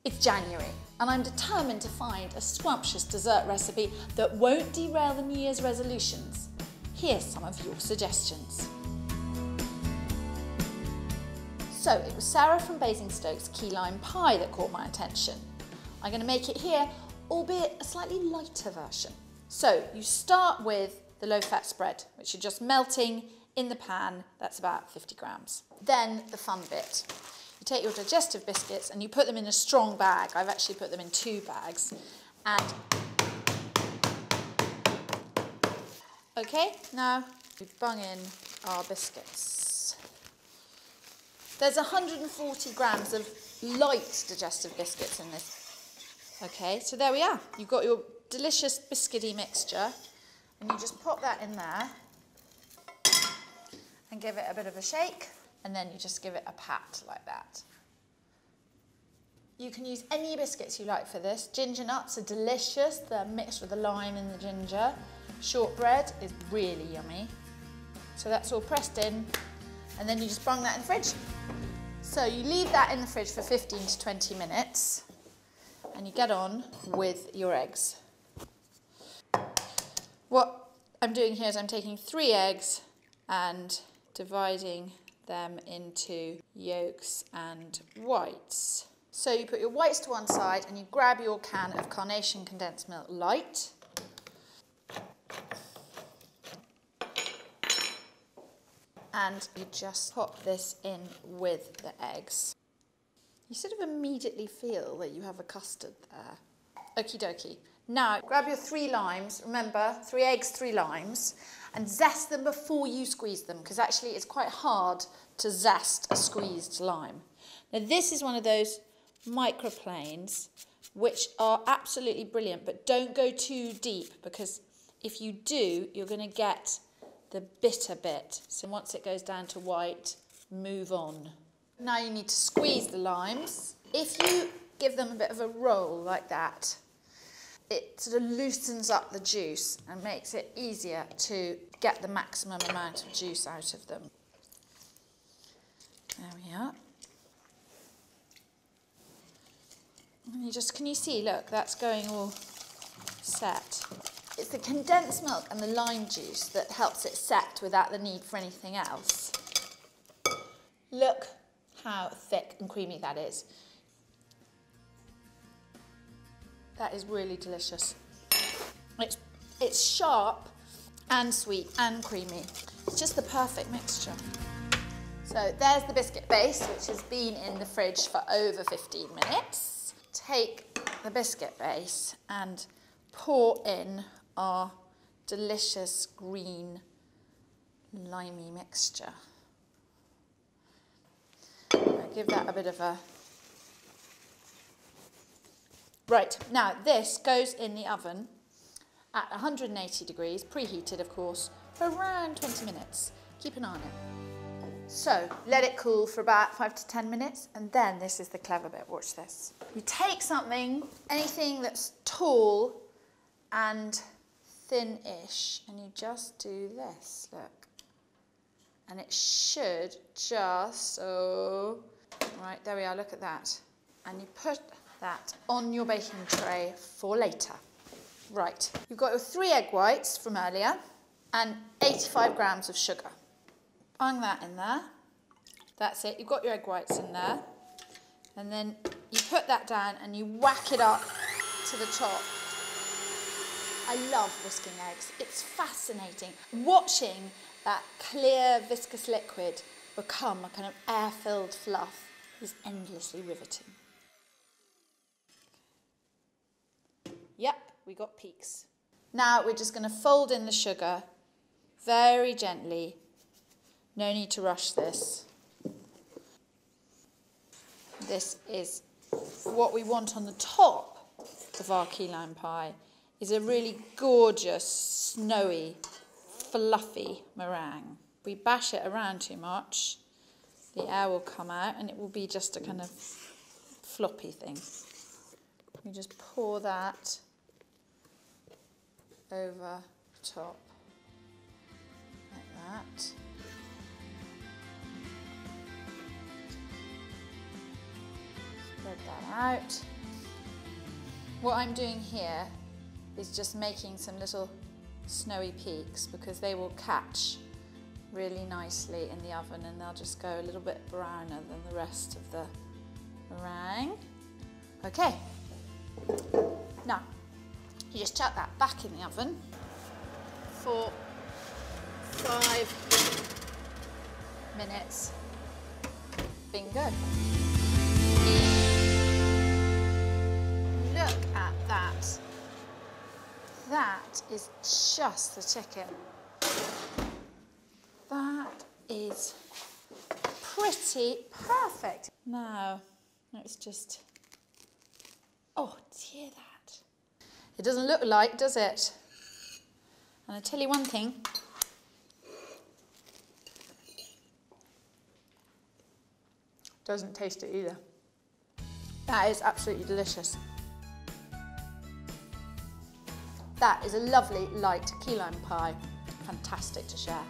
It's January and I'm determined to find a scrumptious dessert recipe that won't derail the New Year's resolutions. Here's some of your suggestions. So it was Sarah from Basingstoke's key lime pie that caught my attention. I'm going to make it here, albeit a slightly lighter version. So you start with the low-fat spread, which you're just melting in the pan. That's about 50 grams. Then the fun bit. You take your digestive biscuits and you put them in a strong bag. I've actually put them in 2 bags. And okay, now we bung in our biscuits. There's 140 grams of light digestive biscuits in this. Okay, so there we are. You've got your delicious biscuity mixture and you just pop that in there and give it a bit of a shake. And then you just give it a pat like that. You can use any biscuits you like for this. Ginger nuts are delicious. They're mixed with the lime and the ginger. Shortbread is really yummy. So that's all pressed in, and then you just bung that in the fridge. So you leave that in the fridge for 15 to 20 minutes, and you get on with your eggs. What I'm doing here is I'm taking 3 eggs and dividing them into yolks and whites. So you put your whites to one side and you grab your can of Carnation condensed milk light. And you just pop this in with the eggs. You sort of immediately feel that you have a custard there. Okie dokie. Now grab your 3 limes, remember 3 eggs, 3 limes, and zest them before you squeeze them, because actually it's quite hard to zest a squeezed lime. Now this is one of those microplanes which are absolutely brilliant, but don't go too deep, because if you do, you're going to get the bitter bit. So once it goes down to white, move on. Now you need to squeeze the limes. If you give them a bit of a roll like that, it sort of loosens up the juice and makes it easier to get the maximum amount of juice out of them. There we are. And can you see, look, that's going all set. It's the condensed milk and the lime juice that helps it set without the need for anything else. Look how thick and creamy that is. That is really delicious. It's sharp and sweet and creamy. It's just the perfect mixture. So there's the biscuit base, which has been in the fridge for over 15 minutes. Take the biscuit base and pour in our delicious green limey mixture. I'll give that a bit of a... Right, now this goes in the oven at 180 degrees, preheated of course, for around 20 minutes. Keep an eye on it. So let it cool for about 5 to 10 minutes, and then this is the clever bit, watch this. You take something, anything that's tall and thin-ish, and you just do this, look. And it should just, right, there we are, look at that. And you put that on your baking tray for later. Right, you've got your 3 egg whites from earlier and 85 grams of sugar. Bung that in there. That's it, you've got your egg whites in there. And then you put that down and you whack it up to the top. I love whisking eggs. It's fascinating. Watching that clear viscous liquid become a kind of air-filled fluff is endlessly riveting. Yep, we got peaks. Now we're just going to fold in the sugar very gently. No need to rush this. This is what we want on the top of our key lime pie, is a really gorgeous, snowy, fluffy meringue. If we bash it around too much, the air will come out and it will be just a kind of floppy thing. You just pour that over top like that. Spread that out. What I'm doing here is just making some little snowy peaks because they will catch really nicely in the oven and they'll just go a little bit browner than the rest of the meringue. Okay, now you just chuck that back in the oven for 5 minutes. Bingo. Look at that. That is just the chicken. That is pretty perfect. Now, it's just, oh dear that. It doesn't look like, does it? And I tell you one thing, doesn't taste it either. That is absolutely delicious. That is a lovely light key lime pie. Fantastic to share.